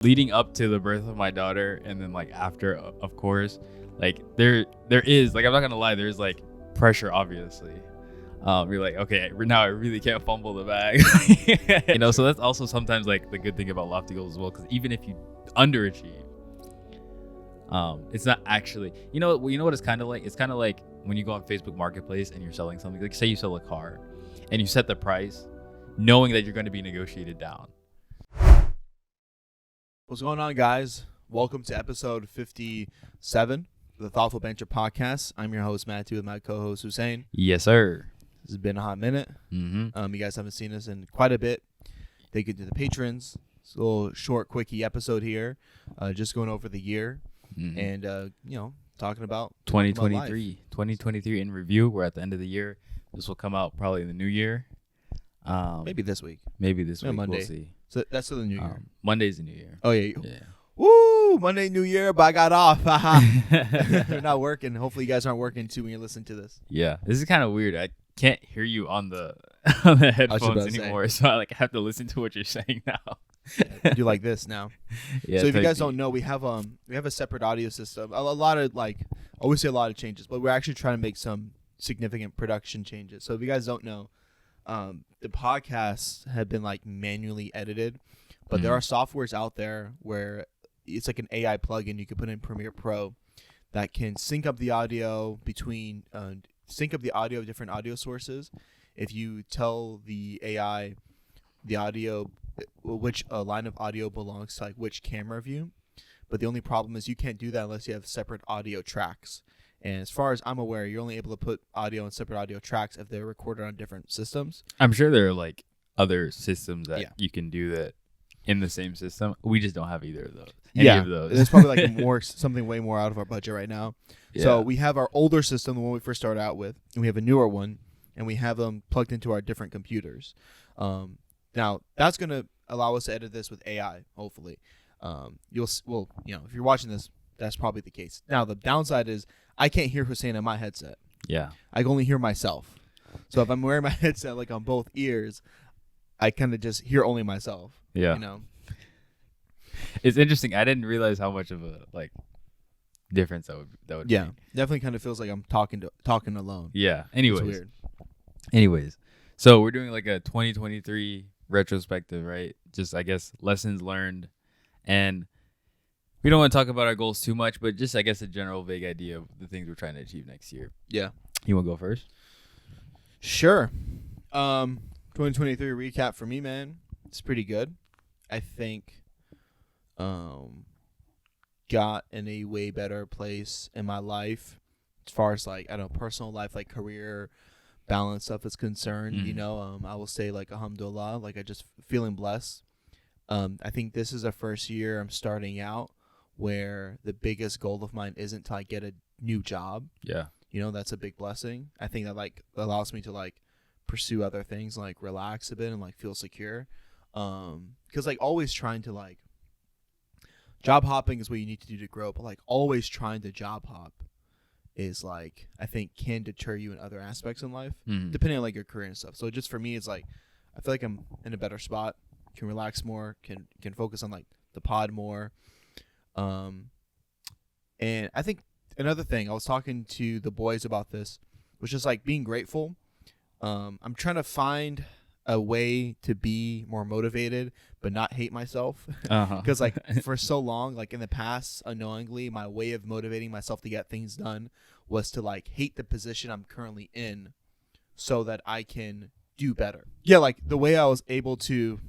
leading up to the birth of my daughter, and then like after, of course, like there is, like, I'm not gonna lie, there's like pressure, obviously. You're like, okay, now I really can't fumble the bag. So that's also sometimes like the good thing about lofty goals as well, because even if you underachieve, it's not actually, you know what it's kind of like? It's kind of like when you go on Facebook Marketplace and you're selling something, like say you sell a car and you set the price knowing that you're going to be negotiated down. What's going on, guys? Welcome to episode 57 of the Thoughtful Banter podcast. I'm your host, Matthew, with my co-host, Hussein. Yes, sir. This has been a hot minute. You guys haven't seen us in quite a bit. Thank you to the patrons. It's a little short, quickie episode here. Just going over the year and, talking about 2023 in review. We're at the end of the year. This will come out probably in the new year. Maybe this week. Maybe this week. Monday. We'll see. So that's still the new year. Monday's the new year. Oh, yeah. Yeah. Woo! Monday, New Year, but I got off. We're not working. Hopefully, you guys aren't working, too, when you listen to this. Yeah. This is kind of weird. I can't hear you on the headphones anymore, so I have to listen to what you're saying now. Do like this now. Yeah, so if you guys don't know, we have a separate audio system. A lot of, like, I always say a lot of changes, but we're actually trying to make some significant production changes. So if you guys don't know, the podcasts have been like manually edited, but there are softwares out there where it's like an AI plugin you can put in Premiere Pro that can sync up the audio of different audio sources. If you tell the AI the audio, which line of audio belongs to like which camera view, but the only problem is you can't do that unless you have separate audio tracks. And as far as I'm aware, you're only able to put audio in separate audio tracks if they're recorded on different systems. I'm sure there are like other systems that you can do that in the same system. We just don't have either of those. Any of those. It's probably like something way more out of our budget right now. Yeah. So we have our older system, the one we first started out with, and we have a newer one, and we have them plugged into our different computers. Now that's going to allow us to edit this with AI, hopefully. If you're watching this, that's probably the case. Now the downside is I can't hear Hussein on my headset. Yeah. I can only hear myself. So if I'm wearing my headset like on both ears, I kind of just hear only myself. Yeah. It's interesting. I didn't realize how much of a like difference that would yeah, make. definitely kind of feels like I'm talking alone. Yeah. It's weird. Anyways, so we're doing like a 2023 retrospective, right? Just I guess lessons learned, and we don't want to talk about our goals too much, but just I guess a general vague idea of the things we're trying to achieve next year. Yeah. You want to go first? Sure. 2023 recap for me, man. It's pretty good. I think got in a way better place in my life as far as like, I don't know, personal life, like career balance stuff is concerned. I will say like alhamdulillah, like I just feeling blessed. I think this is the first year I'm starting out where the biggest goal of mine isn't to like get a new job. Yeah. That's a big blessing. I think that like allows me to like pursue other things, like relax a bit and like feel secure. Because like always trying to like job hopping is what you need to do to grow, but like always trying to job hop is like I think can deter you in other aspects in life, depending on like your career and stuff. So just for me, it's like I feel like I'm in a better spot, can relax more, can focus on like the pod more. And I think another thing, I was talking to the boys about this, was just like being grateful. I'm trying to find a way to be more motivated but not hate myself, because like for so long, like in the past, unknowingly, my way of motivating myself to get things done was to like hate the position I'm currently in so that I can do better. Yeah, like the way I was able to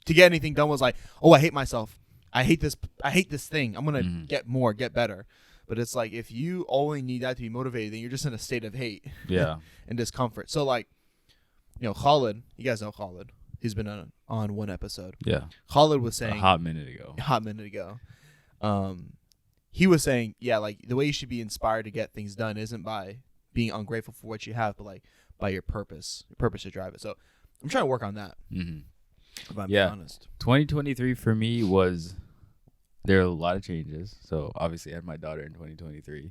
get anything done was like, oh, I hate myself, I hate this thing, I'm gonna get better. But it's like if you only need that to be motivated, then you're just in a state of hate and discomfort. So like, Khalid, you guys know Khalid. He's been on one episode. Yeah. Khalid was saying a hot minute ago. He was saying, yeah, like the way you should be inspired to get things done isn't by being ungrateful for what you have, but like by your purpose to drive it. So I'm trying to work on that. If I'm being honest. 2023 for me was, there are a lot of changes. So obviously I had my daughter in 2023.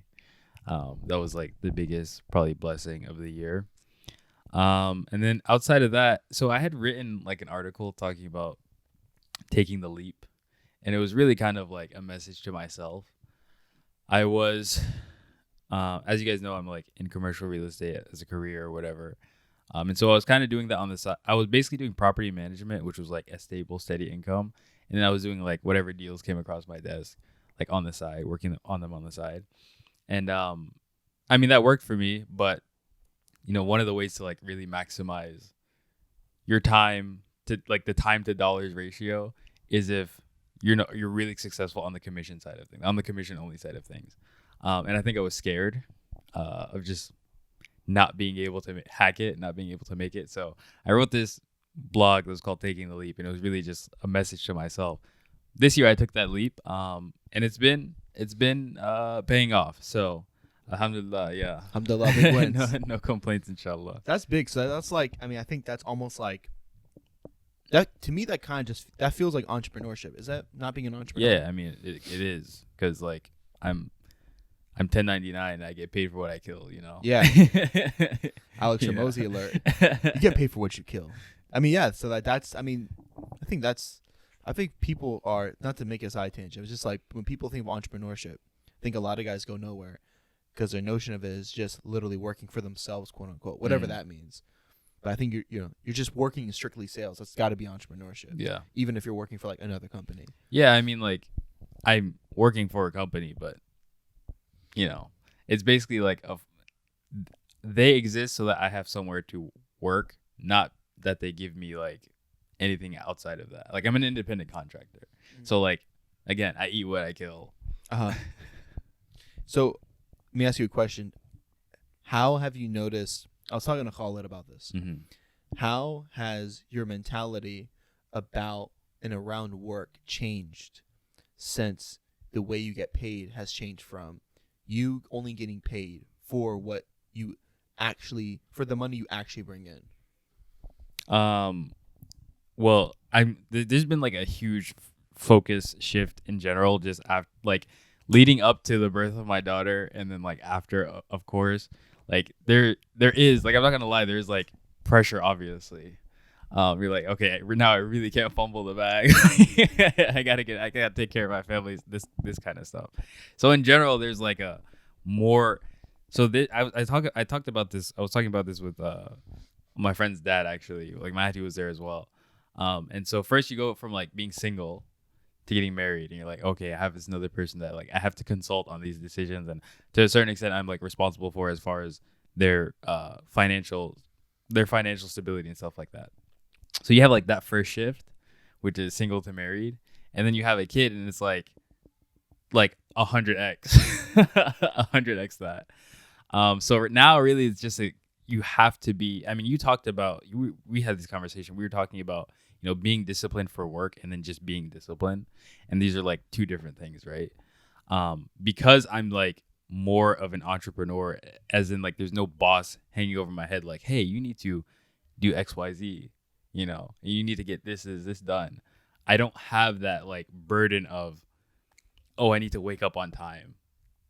That was like the biggest probably blessing of the year. And then outside of that, so I had written like an article talking about taking the leap and it was really kind of like a message to myself. I was, as you guys know, I'm like in commercial real estate as a career or whatever. And so I was kind of doing that on the side. I was basically doing property management, which was like a stable, steady income. And then I was doing like whatever deals came across my desk, like on the side, working on them on the side. And I mean, that worked for me. But, one of the ways to like really maximize your time to like the time to dollars ratio is if you're really successful on the commission side of things, on the commission only side of things. And I think I was scared of just not being able to hack it, not being able to make it. So I wrote this blog that was called Taking the Leap, and it was really just a message to myself. This year I took that leap, and it's been paying off. So alhamdulillah, yeah. Alhamdulillah, big wins. No complaints, inshallah. That's big. So that's like, I mean, I think that's almost like that to me. That kind of just that feels like entrepreneurship. Is that not being an entrepreneur? Yeah, I mean it is, because like I'm 1099 and I get paid for what I kill, Yeah. Alex Ramosi alert. You get paid for what you kill. I mean, yeah. So that's. I mean, I think people are, not to make a side tangent. It's just like when people think of entrepreneurship, I think a lot of guys go nowhere because their notion of it is just literally working for themselves, quote unquote, whatever that means. But I think you're just working in strictly sales. That's got to be entrepreneurship. Yeah. Even if you're working for like another company. Yeah, I mean, like I'm working for a company, but it's basically like they exist so that I have somewhere to work, not that they give me like anything outside of that. Like I'm an independent contractor. So like, again, I eat what I kill. So let me ask you a question. How have you noticed, I was talking to Khalid about this. Mm-hmm. How has your mentality about and around work changed since the way you get paid has changed from you only getting paid for what you actually, for the money you actually bring in? Well, there's been like a huge focus shift in general, just after like leading up to the birth of my daughter, and then like after, of course, like there is, like, I'm not gonna lie, there's like pressure, obviously. You're like, okay, now I really can't fumble the bag. I gotta take care of my family, this kind of stuff. So in general, there's like a more. So I talked about this. I was talking about this with my friend's dad, actually. Like my auntie was there as well. And so first you go from like being single to getting married, and you're like, okay, I have this another person that like I have to consult on these decisions, and to a certain extent I'm like responsible for as far as their financial stability and stuff like that. So you have like that first shift, which is single to married, and then you have a kid, and it's like 100x 100x that. So now really it's just you have to be, I mean, you talked about, we had this conversation, we were talking about being disciplined for work and then just being disciplined, and these are like two different things, right? Because I'm like more of an entrepreneur, as in like there's no boss hanging over my head like, hey, you need to do XYZ, you need to get this done. I don't have that like burden of, oh, I need to wake up on time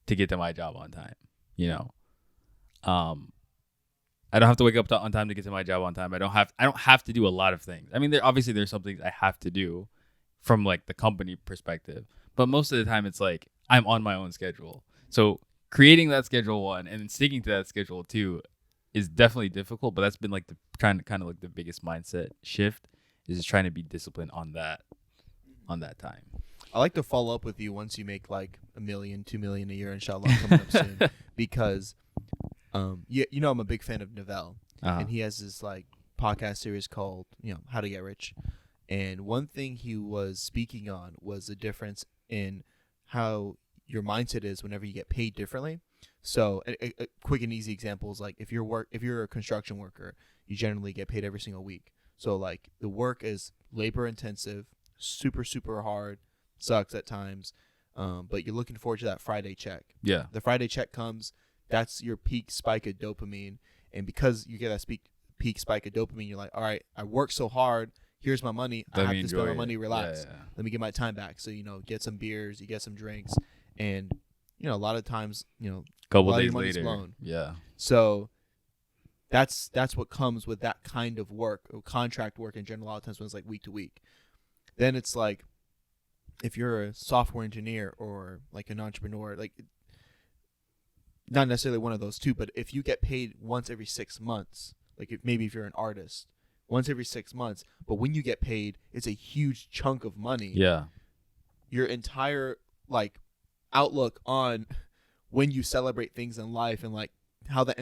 to get to my job on time. I don't have to wake up on time to get to my job on time. I don't have to do a lot of things. I mean, there's some things I have to do from like the company perspective, but most of the time it's like I'm on my own schedule. So creating that schedule, one, and then sticking to that schedule, two, is definitely difficult. But that's been like kind of like the biggest mindset shift, is just trying to be disciplined on that time. I like to follow up with you once you make like $1 million, $2 million a year, inshallah, coming up soon, because I'm a big fan of Neville, and he has this like podcast series called How to Get Rich, and one thing he was speaking on was the difference in how your mindset is whenever you get paid differently. So a quick and easy example is like if you're a construction worker, you generally get paid every single week. So like the work is labor intensive, super super hard, sucks at times, but you're looking forward to that Friday check. Yeah, the Friday check comes. That's your peak spike of dopamine, and because you get that peak spike of dopamine, you're like, all right, I worked so hard. Here's my money. I have to spend my money. Relax. Yeah. Let me get my time back. So get some beers, you get some drinks, and a lot of times couple days later, blown. Yeah. So that's what comes with that kind of work, or contract work in general. A lot of times when it's like week to week, then it's like if you're a software engineer or like an entrepreneur, like not necessarily one of those two, but if you get paid once every 6 months, like if you're an artist, once every 6 months, but when you get paid, it's a huge chunk of money. Yeah. Your entire like outlook on when you celebrate things in life and like how that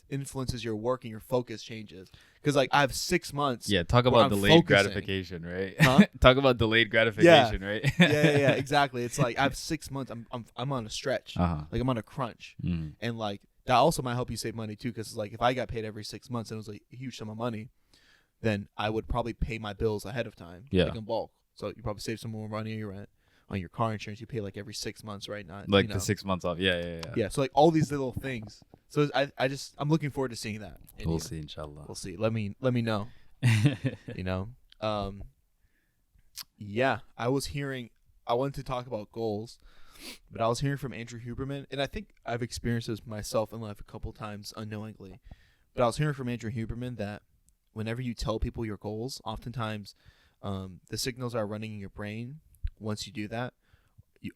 influences your work and your focus changes. Because like I have 6 months. Yeah, talk about delayed gratification, right? Huh? Talk about delayed gratification, right? yeah, exactly. It's like I have 6 months. I'm on a stretch. Uh-huh. Like I'm on a crunch, and like that also might help you save money too. Because like if I got paid every 6 months and it was like a huge sum of money, then I would probably pay my bills ahead of time, like in bulk. So you probably save some more money on your rent. On your car insurance, you pay like every 6 months, right? Not like the 6 months off. Yeah. So like all these little things. So I'm looking forward to seeing that. We'll see, inshallah. We'll see. Let me know. You know. Yeah, I wanted to talk about goals, but I was hearing from Andrew Huberman, and I think I've experienced this myself in life a couple times unknowingly. But I was hearing from Andrew Huberman that whenever you tell people your goals, oftentimes the signals are running in your brain. Once you do that,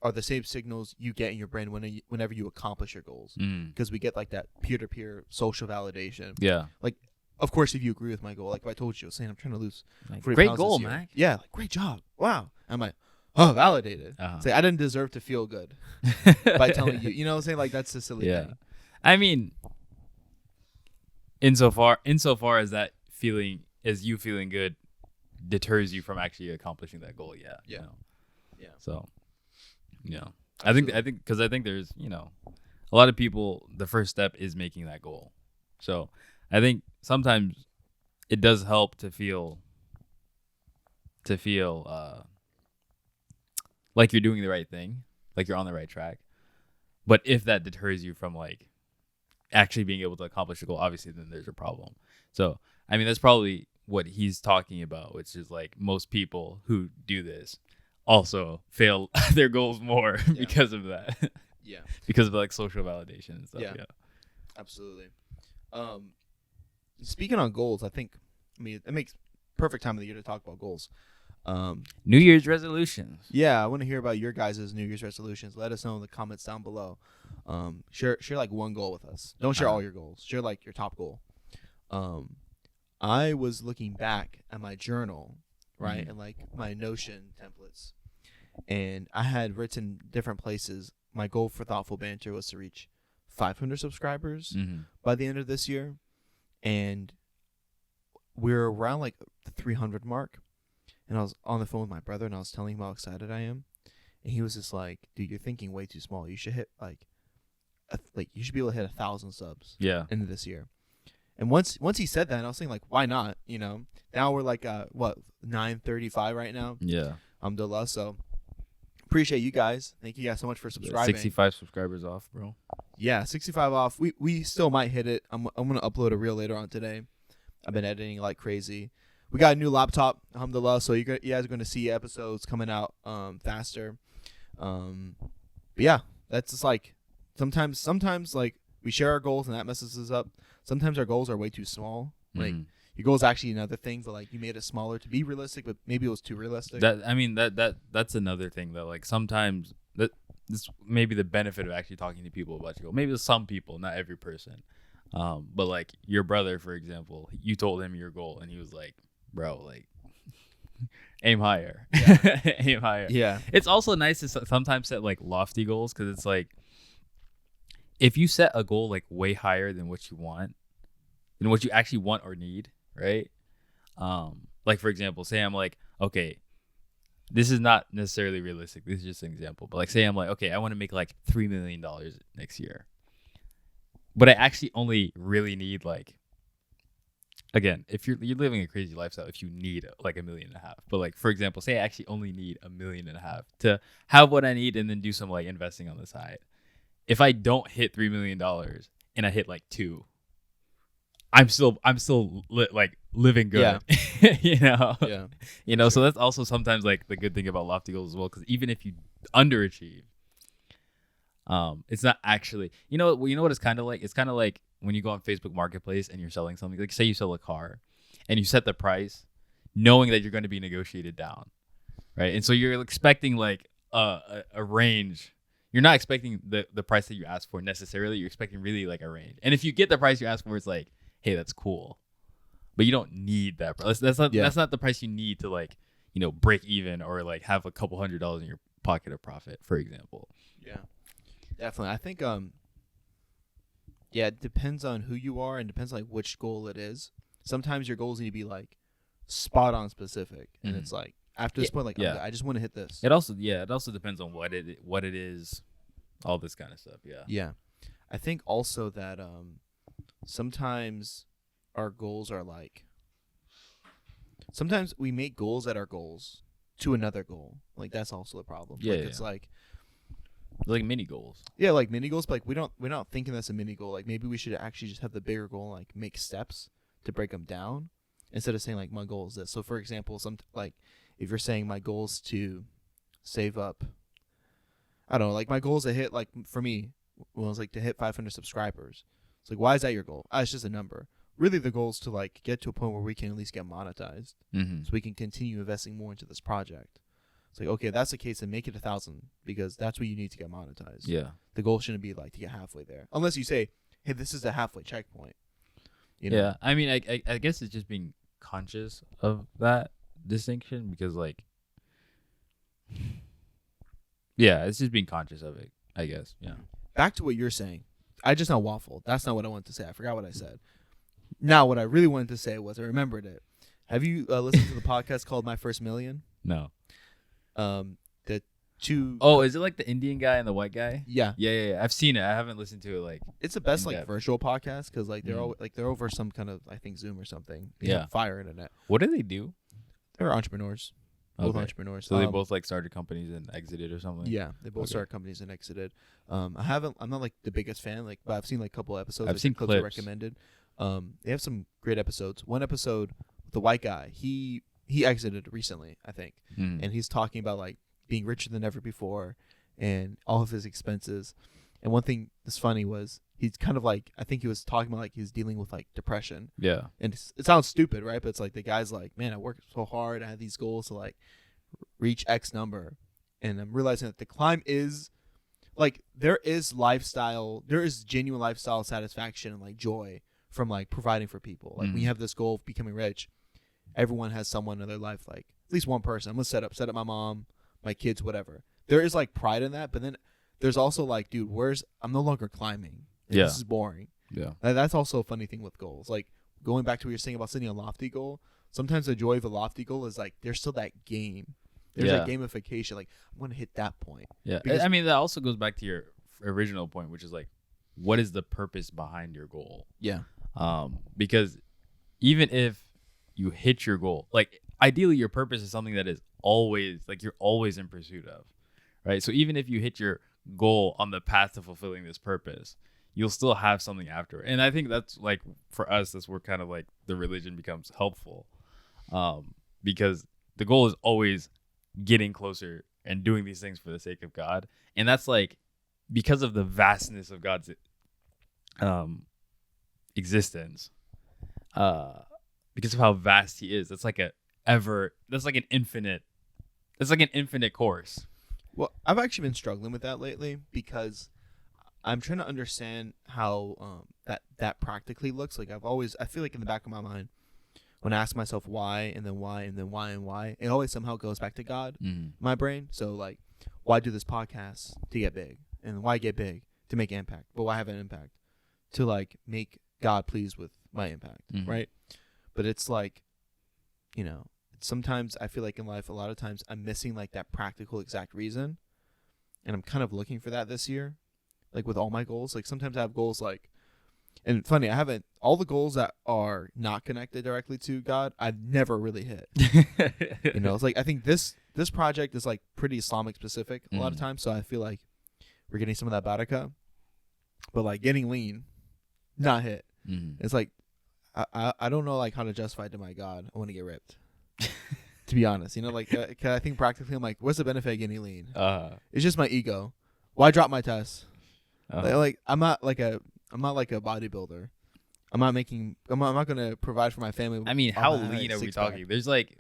are the same signals you get in your brain whenever you accomplish your goals. Because we get like that peer-to-peer social validation. Yeah. Like, of course, if you agree with my goal, like if I told you, I was saying I'm trying to lose 40 great pounds goal, this year. man. Yeah, like great job. Wow. I'm like, oh, validated. Say I didn't deserve to feel good by telling you. You know what I'm saying? Like that's a silly thing. I mean, insofar as that feeling as you feeling good deters you from actually accomplishing that goal. Yeah. You know? Yeah. So, I think because I think there's, a lot of people, the first step is making that goal. So I think sometimes it does help to feel like you're doing the right thing, like you're on the right track. But if that deters you from like actually being able to accomplish a goal, obviously then there's a problem. So, I mean, that's probably what he's talking about, which is like most people who do this also fail their goals more because of that. Yeah. Because of like social validation and stuff. Yeah. Absolutely. Speaking on goals, I mean, it makes perfect time of the year to talk about goals. New Year's resolutions. Yeah, I want to hear about your guys' New Year's resolutions. Let us know in the comments down below. Share like one goal with us. Don't share all your goals. Share like your top goal. I was looking back at my journal, right, and like my Notion templates, and I had written different places. My goal for Thoughtful Banter was to reach 500 subscribers by the end of this year, and we're around like the 300 mark. And I was on the phone with my brother, and I was telling him how excited I am, and he was just like, "Dude, you're thinking way too small. You should hit like you should be able to hit 1,000 subs into this year." And once he said that, and I was thinking like, why not? You know, now we're like 935 right now. Yeah. Alhamdulillah. So appreciate you guys. Thank you guys so much for subscribing. 65 subscribers off, bro. Yeah, 65 off. We still might hit it. I'm gonna upload a reel later on today. I've been editing like crazy. We got a new laptop, alhamdulillah, so you guys are going to see episodes coming out faster. But yeah, that's just like sometimes like we share our goals and that messes us up. Sometimes our goals are way too small. Like your goal is actually another thing, but like you made it smaller to be realistic, but maybe it was too realistic. That's another thing though. Like sometimes this may be the benefit of actually talking to people about your goal. Maybe some people, not every person. But like your brother, for example, you told him your goal and he was like, bro, like aim higher. Aim higher. Yeah. It's also nice to sometimes set like lofty goals, because it's like if you set a goal like way higher than what you want, than what you actually want or need, right? Like for example, say I'm like, okay, this is not necessarily realistic. This is just an example. But like say I'm like, okay, I want to make like $3 million next year. But I actually only really need like, again, if you're living a crazy lifestyle, if you need like $1.5 million, but like for example, say I actually only need $1.5 million to have what I need and then do some like investing on the side. If I don't hit $3 million and I hit like 2, I'm still like living good. Yeah. You know. So that's also sometimes like the good thing about lofty goals as well, because even if you underachieve, it's not actually, you know what it's kind of like. It's kind of like when you go on Facebook Marketplace and you're selling something, like say you sell a car and you set the price knowing that you're going to be negotiated down. right? And so you're expecting like a range. You're not expecting the price that you ask for necessarily. You're expecting really like a range. And if you get the price you ask for, it's like, hey, that's cool, but you don't need that price. That's not the price you need to like, you know, break even or like have a couple $100 in your pocket of profit, for example. Yeah, definitely. I think yeah, it depends on who you are and depends like which goal it is. Sometimes your goals need to be like spot on specific, and it's like after this point, like I just want to hit this. It also depends on what it is, all this kind of stuff. Yeah, I think also that sometimes our goals are like sometimes we make goals at our goals to another goal. Like that's also the problem. Yeah, like, it's like mini goals. Yeah, like mini goals, but like we're not thinking that's a mini goal. Like maybe we should actually just have the bigger goal, like make steps to break them down instead of saying like my goal is this. So for example, like if you're saying my goal is to save up, I don't know, like my goal is to hit, like for me was like to hit 500 subscribers. It's like, why is that your goal? It's just a number. Really, the goal is to like get to a point where we can at least get monetized, so we can continue investing more into this project. It's like, okay, that's the case, then make it 1,000 because that's what you need to get monetized. Yeah. The goal shouldn't be like to get halfway there, unless you say, hey, this is the halfway checkpoint. You know? Yeah, I mean, I guess it's just being conscious of that distinction because like, yeah, it's just being conscious of it, I guess. Yeah. Back to what you're saying. I just now waffled. That's not what I wanted to say. I forgot what I said. Now, what I really wanted to say was I remembered it. Have you listened to the podcast called My First Million? No. The two. Oh, is it like the Indian guy and the white guy? Yeah. Yeah. I've seen it. I haven't listened to it. Like, it's the best like virtual podcast because like they're all like they're over some kind of I think Zoom or something. They have fire internet. What do they do? They're entrepreneurs. Both entrepreneurs. So they both like started companies and exited or something. Yeah, they both started companies and exited. I'm not like the biggest fan, like, but I've seen like a couple episodes. I've seen clips recommended. They have some great episodes. One episode, the white guy, he exited recently, I think, and he's talking about like being richer than ever before, and all of his expenses. And one thing that's funny was he's kind of like, I think he was talking about like he's dealing with like depression. Yeah. And it sounds stupid, right? But it's like the guy's like, man, I worked so hard. I had these goals to like reach X number. And I'm realizing that the climb is like, there is genuine lifestyle satisfaction and like joy from like providing for people. Like when you have this goal of becoming rich, everyone has someone in their life, like at least one person. I'm going to set up my mom, my kids, whatever. There is like pride in that. But then there's also like, dude, I'm no longer climbing. This is boring. Yeah. And that's also a funny thing with goals. Like going back to what you're saying about setting a lofty goal, sometimes the joy of a lofty goal is like there's still that game. There's that gamification. Like I'm going to hit that point. Yeah. I mean, that also goes back to your original point, which is like, what is the purpose behind your goal? Yeah. Because even if you hit your goal, like ideally your purpose is something that is always like you're always in pursuit of, right? So even if you hit your goal on the path to fulfilling this purpose, you'll still have something after. And I think that's like for us, that's where kind of like the religion becomes helpful, because the goal is always getting closer and doing these things for the sake of God. And that's like because of the vastness of God's existence, because of how vast he is. That's like an infinite course. Well, I've actually been struggling with that lately because I'm trying to understand how that practically looks. Like I feel like in the back of my mind, when I ask myself why and then why and then why and why, it always somehow goes back to God, my brain. So like, why do this podcast? To get big. And why get big? To make impact. But why have an impact? To like make God pleased with my impact, right? But it's like, you know, sometimes I feel like in life, a lot of times I'm missing like that practical exact reason. And I'm kind of looking for that this year, like with all my goals. Like sometimes I have goals like, and funny, all the goals that are not connected directly to God, I've never really hit. You know, it's like, I think this project is like pretty Islamic specific a lot of times. So I feel like we're getting some of that barakah, but like getting lean, not hit. It's like, I don't know like how to justify it to my God. I want to get ripped. To be honest, you know, like, 'cause I think practically I'm like, what's the benefit of getting lean? It's just my ego. Why drop my tests? Like I'm not like a bodybuilder. I'm not going to provide for my family. I mean, how lean are we talking? There's like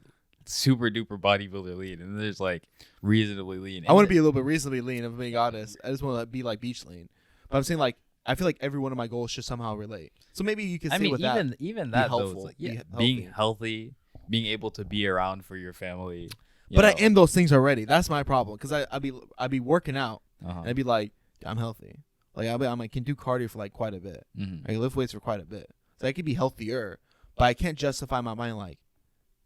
super duper bodybuilder lean, and then there's like reasonably lean. I want to be a little bit reasonably lean, if I'm being honest. I just want to be like beach lean. But I'm saying like I feel like every one of my goals should somehow relate. So maybe you can say with that. Even that though, helpful, it's like, being healthy, being able to be around for your family. But I am those things already. That's my problem because I'd be working out and I'd be like, I'm healthy. Like I can do cardio for like quite a bit. I can lift weights for quite a bit. So I could be healthier, but I can't justify my mind like,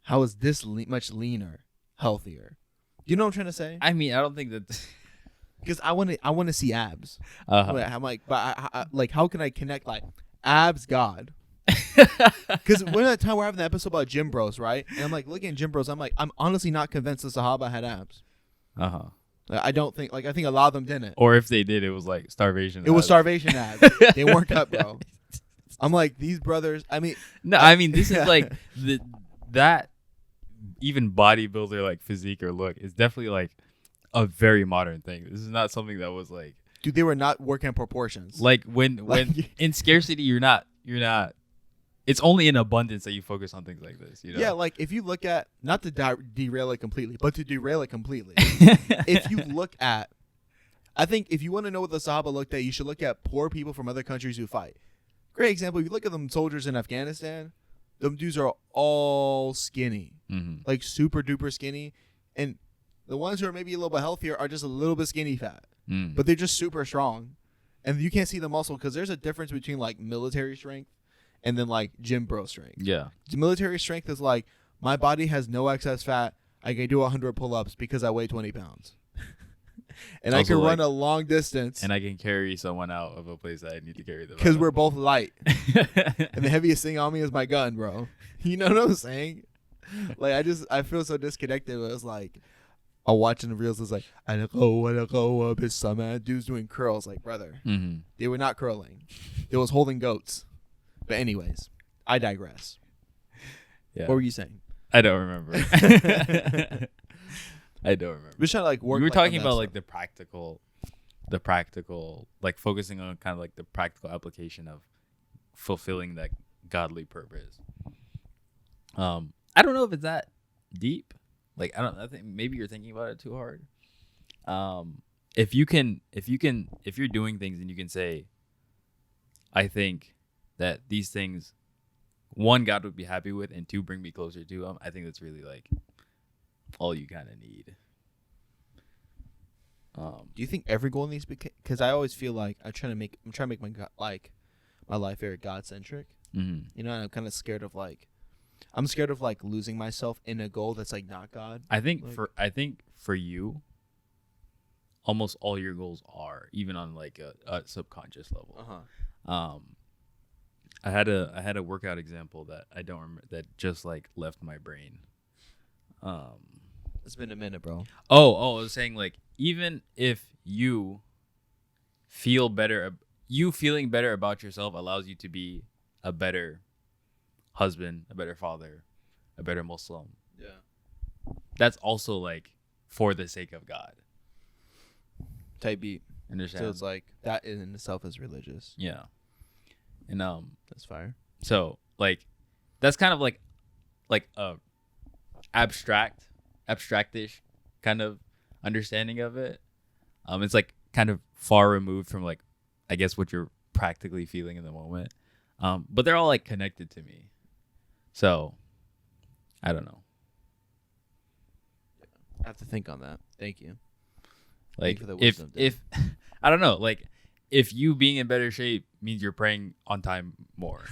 how is this much leaner, healthier? You know what I'm trying to say? I mean, I don't think that. Because I want to see abs. I'm like, but I like, how can I connect like abs, God? Because we're at that time we're having the episode about gym bros, right? And I'm like looking at gym bros. I'm like, I'm honestly not convinced the Sahaba had abs. Like, I don't think I think a lot of them didn't. Or if they did, it was like starvation. It was starvation abs. They weren't cut, bro. I'm like, these brothers. I mean, no, I mean this is like that even bodybuilder like physique or look is definitely like a very modern thing. This is not something that was like, dude, they were not working on proportions. Like when in scarcity, you're not. It's only in abundance that you focus on things like this. You know? Yeah, like if you look at, not to derail it completely, but to derail it completely. If you look at, I think if you want to know what the Sahaba looked at, you should look at poor people from other countries who fight. Great example. If you look at them soldiers in Afghanistan, them dudes are all skinny, like super duper skinny, and the ones who are maybe a little bit healthier are just a little bit skinny fat, but they're just super strong. And you can't see the muscle because there's a difference between like military strength and then like gym bro strength. Yeah. The military strength is like, my body has no excess fat. I can do 100 pull-ups because I weigh 20 pounds. And also I can run a long distance. And I can carry someone out of a place that I need to carry them. Because we're both light. And the heaviest thing on me is my gun, bro. You know what I'm saying? Like, I feel so disconnected. It was like, I'm watching the reels. It's like, I go up his summer. Dude's doing curls. Like, brother, they were not curling. They was holding goats. But anyways, I digress. Yeah. What were you saying? I don't remember. I don't remember. We're trying to like work. You were talking about like the practical, like focusing on kind of like the practical application of fulfilling that godly purpose. I don't know if it's that deep. Like I think maybe you're thinking about it too hard. If you're doing things and you can say, I think that these things, one, God would be happy with, and two, bring me closer to him. I think that's really like all you kind of need. Do you think every goal needs to be? Because I always feel like I'm trying to make my life very God centric. You know, and I'm kind of scared of like, I'm scared of like losing myself in a goal that's like not God. I think for you, almost all your goals are, even on like a subconscious level. I had a workout example that I don't remember, that just like left my brain. It's been a minute, bro. Oh, I was saying like, even if you feel better, you feeling better about yourself allows you to be a better husband, a better father, a better Muslim. Yeah. That's also like for the sake of God. Type beat. Understand? So it's like that in itself is religious. Yeah. And that's fire. So like that's kind of like a abstractish kind of understanding of it. It's like kind of far removed from like, I guess, what you're practically feeling in the moment. But they're all like connected to me. So I don't know. I have to think on that. Thank you. Like, if I don't know, like if you being in better shape means you're praying on time more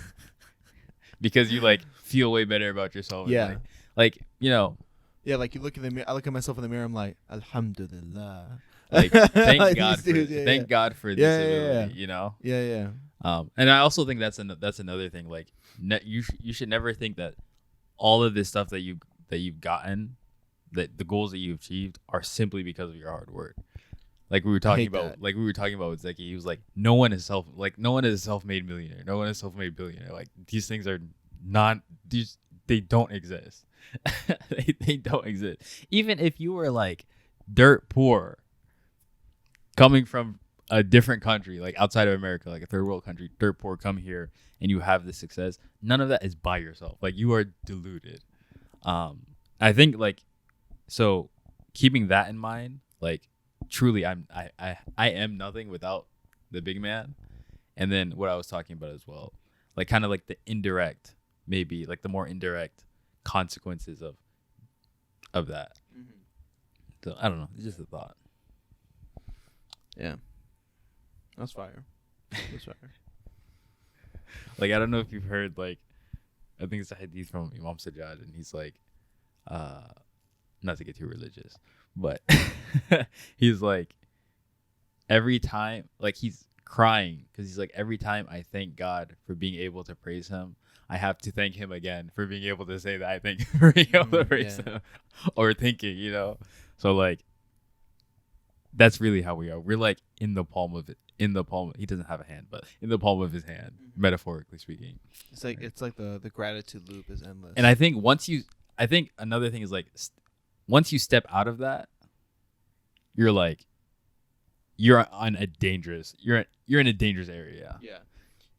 because you like feel way better about yourself. Yeah. Like, you know. Yeah, like you look in the mirror. I look at myself in the mirror. I'm like, Alhamdulillah. Like, thank like God for God for this ability. You know. Yeah. And I also think that's another thing. Like, you should never think that all of this stuff that you've gotten, that the goals that you've achieved are simply because of your hard work. Like we were talking about, with Zeki, he was like, no one is a self-made millionaire, no one is a self-made billionaire. Like these things are they don't exist. they don't exist. Even if you were like dirt poor, coming from a different country, like outside of America, like a third world country, dirt poor, come here and you have this success, none of that is by yourself. Like you are deluded. I think like so keeping that in mind, like truly I am nothing without the big man. And then what I was talking about as well, like kind of like the indirect, maybe like the more indirect consequences of that. Mm-hmm. So I don't know. It's just a thought. Yeah. That's fire. That's fire. Like I don't know if you've heard like I think it's a hadith from Imam Sajjad, and he's like, not to get too religious, but he's like every time like he's crying because he's like every time I thank God for being able to praise him, I have to thank him again for being able to say that I thank him for being able to praise him, or thinking, you know. So like that's really how we are. We're like in the palm of it. In the palm, he doesn't have a hand, but in the palm of his hand, metaphorically speaking. It's like the gratitude loop is endless. And I think another thing is like once you step out of that, you're like you're in a dangerous area. Yeah,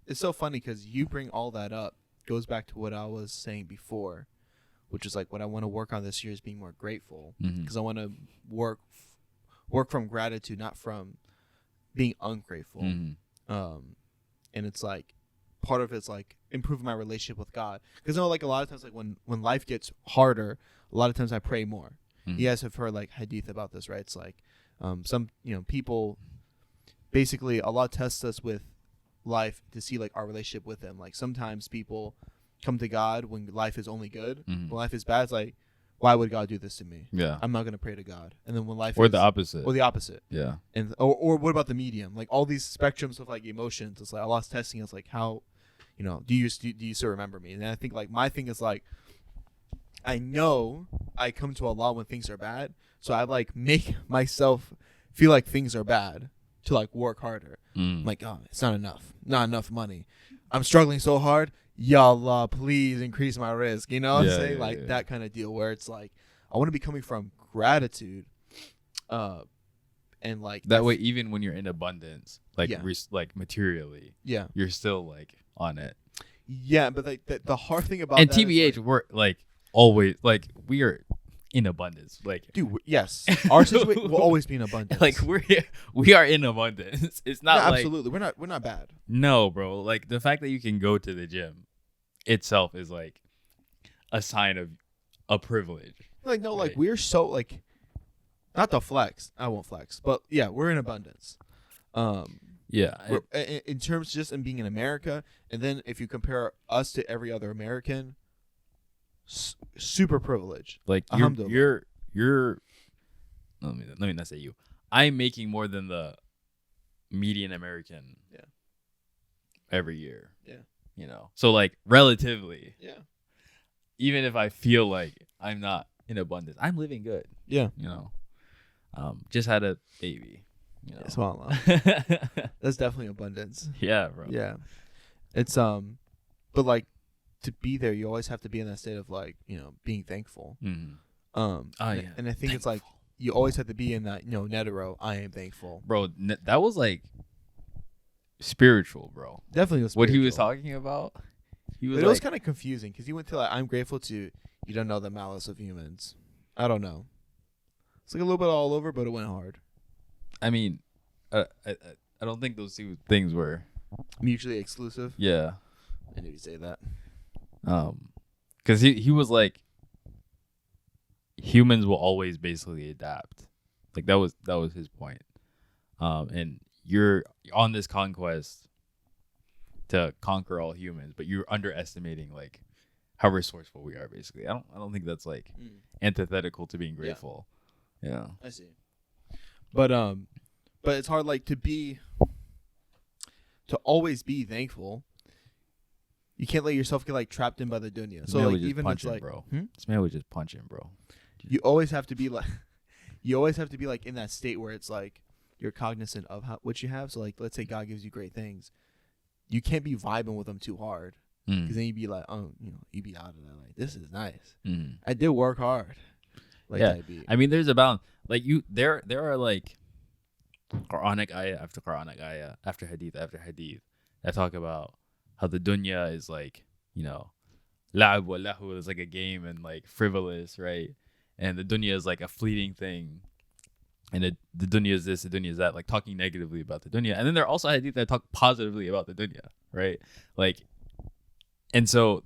it's so funny because you bring all that up. Goes back to what I was saying before, which is like what I want to work on this year is being more grateful because I want to work from gratitude, not from being ungrateful. And it's like part of it's like improving my relationship with God, because I know like a lot of times like when life gets harder, a lot of times I pray more. You guys have heard like hadith about this, right? It's like some people basically Allah tests us with life to see like our relationship with him. Like sometimes people come to God when life is only good. When life is bad, it's like, why would God do this to me? Yeah. I'm not going to pray to God. And then when life or the opposite. Yeah. And or what about the medium? Like all these spectrums of like emotions. It's like Allah's testing us, like how, do you still remember me? And I think like my thing is like, I know I come to Allah when things are bad, so I like make myself feel like things are bad to like work harder. I'm like, oh, it's not enough money. I'm struggling so hard. Ya Allah, please increase my risk. You know what I'm saying? Like that kind of deal where it's like I want to be coming from gratitude, and like that way, even when you're in abundance, like like materially, you're still like on it. Yeah, but like the hard thing about and that TBH, we're like always like we are in abundance. Like, dude, yes, our situation will always be in abundance. Like we are in abundance. It's not like absolutely we're not bad. No, bro. Like the fact that you can go to the gym itself is like a sign of a privilege. Like no, right? Like we're so like not to flex. I won't flex, but yeah, we're in abundance. In terms just in being in America, and then if you compare us to every other American, super privileged. Like you're let me not say you. I'm making more than the median American. Yeah. Every year. Yeah. So like relatively. Yeah. Even if I feel like I'm not in abundance, I'm living good. Yeah. Just had a baby. That's definitely abundance. Yeah, bro. Yeah. It's but like to be there, you always have to be in that state of like, being thankful. And I think thankful. It's like you always have to be in that, netero, I am thankful. Bro, that was like spiritual, bro. Definitely was spiritual. What he was talking about. It was kind of confusing because he went to like, I'm grateful to, you don't know the malice of humans. I don't know. It's like a little bit all over, but it went hard. I mean, I don't think those two things were mutually exclusive. Yeah. I knew you'd say that. Because he was like, humans will always basically adapt. Like that was his point. And you're on this conquest to conquer all humans, but you're underestimating like how resourceful we are. Basically, I don't think that's like antithetical to being grateful. Yeah, I see. But it's hard like to always be thankful. You can't let yourself get like trapped in by the dunya. So like even it's like, bro. This man was just punching, bro. You always have to be like, in that state where it's like you're cognizant of what you have. So like, let's say God gives you great things, you can't be vibing with them too hard because then you'd be like, you'd be out of that. Like, this is nice. I did work hard. Like, yeah, I mean, there's a balance. Like there are like Quranic ayah after Quranic ayah after hadith that talk about how the dunya is like, la'ab wa lahu is like a game and like frivolous, right? And the dunya is like a fleeting thing. And the dunya is this, the dunya is that, like talking negatively about the dunya. And then there are also hadith that talk positively about the dunya, right? Like, and so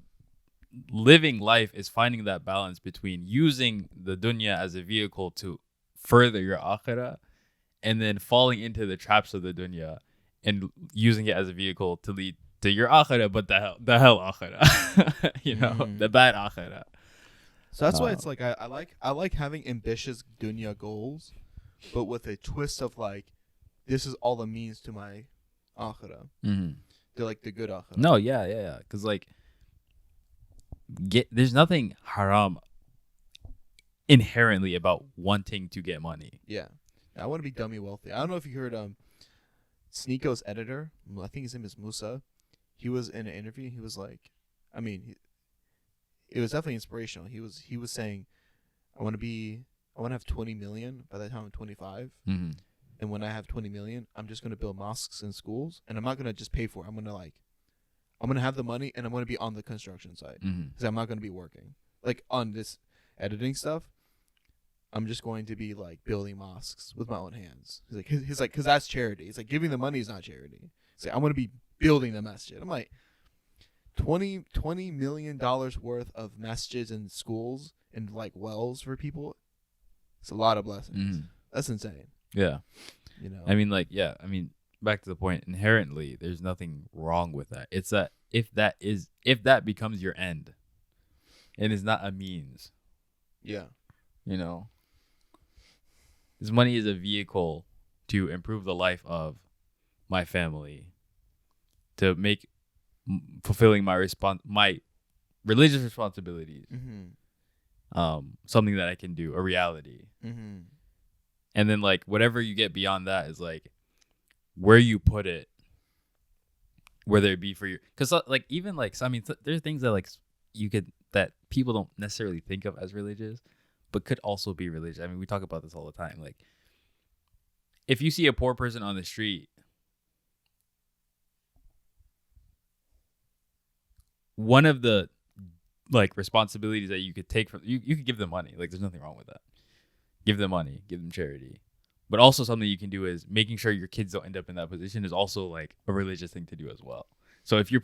living life is finding that balance between using the dunya as a vehicle to further your akhirah, and then falling into the traps of the dunya and using it as a vehicle to lead to your akhirah, but the hell akhirah, the bad akhirah. So that's why it's like I like having ambitious dunya goals, but with a twist of like, this is all the means to my akhirah. They're like the good akhirah. No, yeah. Because like, there's nothing haram inherently about wanting to get money. Yeah, I want to be dummy wealthy. I don't know if you heard Sneako's editor. I think his name is Musa. He was in an interview. He was like, I mean, it was definitely inspirational. He was saying, I want to have 20 million by the time I'm 25. And when I have 20 million, I'm just going to build mosques and schools, and I'm not going to just pay for it. I'm going to have the money, and I'm going to be on the construction site because I'm not going to be working like on this editing stuff. I'm just going to be like building mosques with my own hands. He's like, because that's charity. It's like giving the money is not charity. It's like, I'm going to be building the masjid. I'm like, $20 million worth of masjids and schools and like wells for people. It's a lot of blessings. That's insane. Yeah. I mean, like, yeah. I mean, back to the point. Inherently, there's nothing wrong with that. It's that if that becomes your end, and is not a means. Yeah. This money is a vehicle to improve the life of my family, to make fulfilling my religious responsibilities something that I can do, a reality. And then like whatever you get beyond that is like where you put it, whether it be for you, because like even like, so I mean there's things that like that people don't necessarily think of as religious but could also be religious. I mean, we talk about this all the time. Like, if you see a poor person on the street, one of the like responsibilities that you could take from you could give them money. Like, there's nothing wrong with that. Give them money, give them charity. But also something you can do is making sure your kids don't end up in that position is also like a religious thing to do as well. So if you're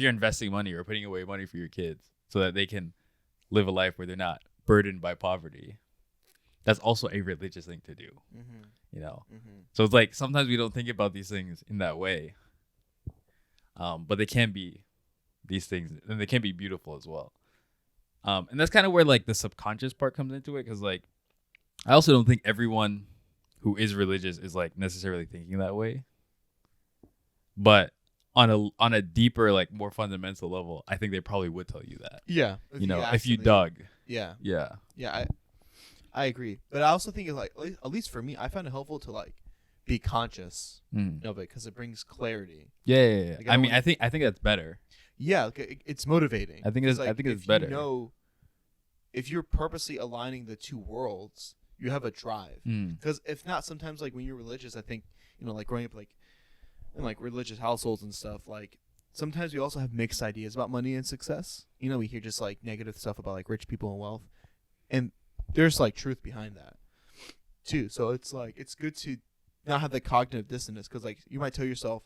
investing money or putting away money for your kids so that they can live a life where they're not burdened by poverty, that's also a religious thing to do. So it's like sometimes we don't think about these things in that way, but they can be these things, and they can be beautiful as well. And that's kind of where like the subconscious part comes into it, because like I also don't think everyone who is religious is like necessarily thinking that way, but on a deeper, like more fundamental level, I think they probably would tell you that. Yeah. If you dug. Yeah. Yeah. Yeah. I agree, but I also think it's like, at least for me, I find it helpful to like be conscious of it because it brings clarity. Yeah. Like, I think that's better. Yeah, like it's motivating. I think it's better. If you're purposely aligning the two worlds, you have a drive. Because if not, sometimes like when you're religious, I think like growing up like in like religious households and stuff, like sometimes we also have mixed ideas about money and success. We hear just like negative stuff about like rich people and wealth, and there's like truth behind that too. So it's like it's good to not have the cognitive dissonance, because like you might tell yourself,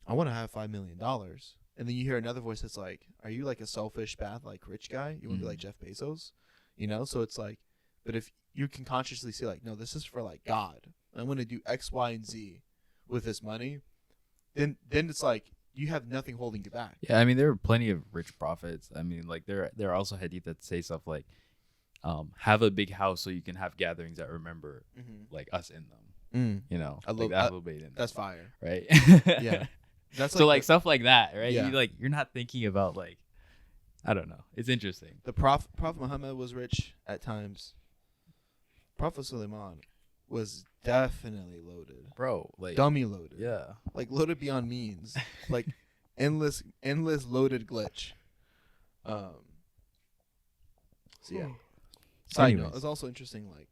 I want to have $5 million, and then you hear another voice that's like, are you like a selfish bad like rich guy? You want to be like Jeff Bezos? So it's like, but if you can consciously say like, no, this is for like God, I'm going to do X, Y, and Z with this money, then it's like you have nothing holding you back. Yeah, I mean, there are plenty of rich prophets. I mean, like there are also hadith that say stuff like, have a big house so you can have gatherings that remember like us in them. I love that. That's fire, right? Yeah, that's so like stuff like that, right? Yeah. You're not thinking about like, I don't know. It's interesting. The Prophet Muhammad was rich at times. Prophet Suleiman was definitely loaded, bro. Like dummy loaded. Yeah, like loaded beyond means. Like endless loaded glitch. So yeah. Side note, it's also interesting. Like,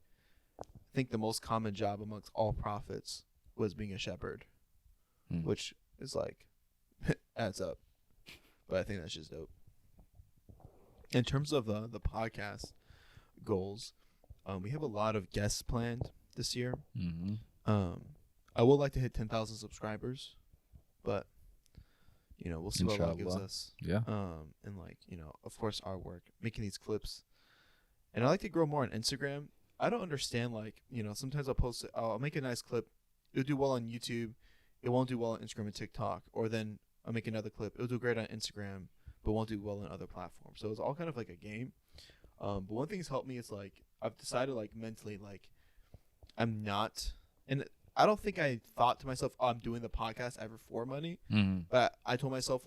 I think the most common job amongst all prophets was being a shepherd, which is like adds up. But I think that's just dope. In terms of the podcast goals, we have a lot of guests planned this year. I would like to hit 10,000 subscribers, but we'll see what Allah gives us. Yeah. And of course, our work, making these clips, and I like to grow more on Instagram. I don't understand, sometimes I'll post it. I'll make a nice clip. It'll do well on YouTube. It won't do well on Instagram and TikTok. Or then I'll make another clip. It'll do great on Instagram, but won't do well on other platforms. So it's all kind of like a game. But one thing that's helped me is I've decided mentally I'm not, and I don't think I thought to myself, I'm doing the podcast ever for money. But I told myself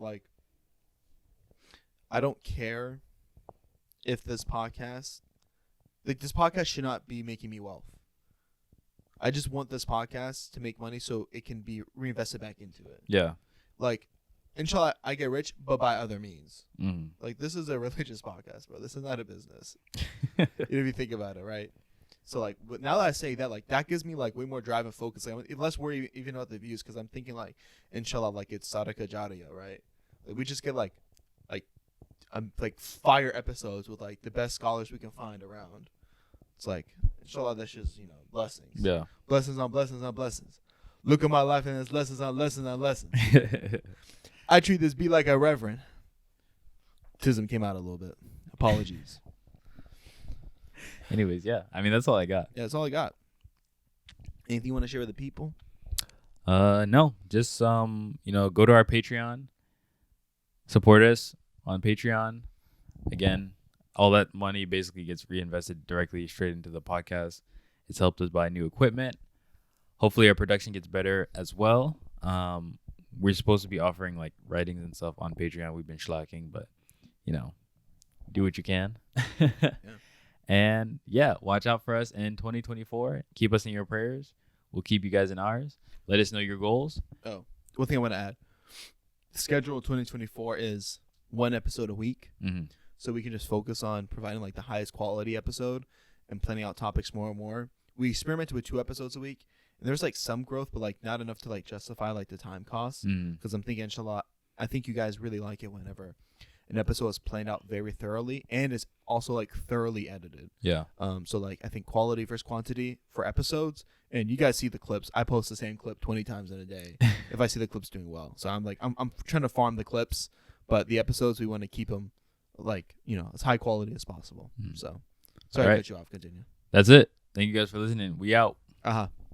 I don't care if this podcast should not be making me wealth. I just want this podcast to make money so it can be reinvested back into it. Yeah. Inshallah, I get rich, but by other means. This is a religious podcast, bro. This is not a business. If you think about it, right? So, now that I say that, that gives me, way more drive and focus. I'm less worried even about the views because I'm thinking, inshallah, it's Sadaqah Jariyah, right? We just get, fire episodes with, the best scholars we can find around. It's inshallah, that's just, blessings. Yeah. Blessings on blessings on blessings. Look at my life and it's lessons on lessons on lessons. I treat this be like a reverend. Tism came out a little bit. Apologies. Anyways, yeah. I mean, that's all I got. Yeah, that's all I got. Anything you want to share with the people? No. Just go to our Patreon. Support us on Patreon. Again, all that money basically gets reinvested directly straight into the podcast. It's helped us buy new equipment. Hopefully our production gets better as well. We're supposed to be offering writings and stuff on Patreon. We've been slacking, but do what you can. Yeah. And yeah, watch out for us in 2024. Keep us in your prayers. We'll keep you guys in ours. Let us know your goals. Oh, one thing I want to add. The schedule of 2024 is 1 episode a week. So we can just focus on providing the highest quality episode and planning out topics more and more. We experimented with 2 episodes a week. And there's some growth, but not enough to justify the time costs. Because I'm thinking, inshallah, I think you guys really like it whenever an episode is planned out very thoroughly and is also thoroughly edited. Yeah. So I think quality versus quantity for episodes, and you guys see the clips. I post the same clip 20 times in a day if I see the clips doing well. So I'm I'm trying to farm the clips, but the episodes we want to keep them as high quality as possible. So sorry to cut you off. Continue. That's it. Thank you guys for listening. We out.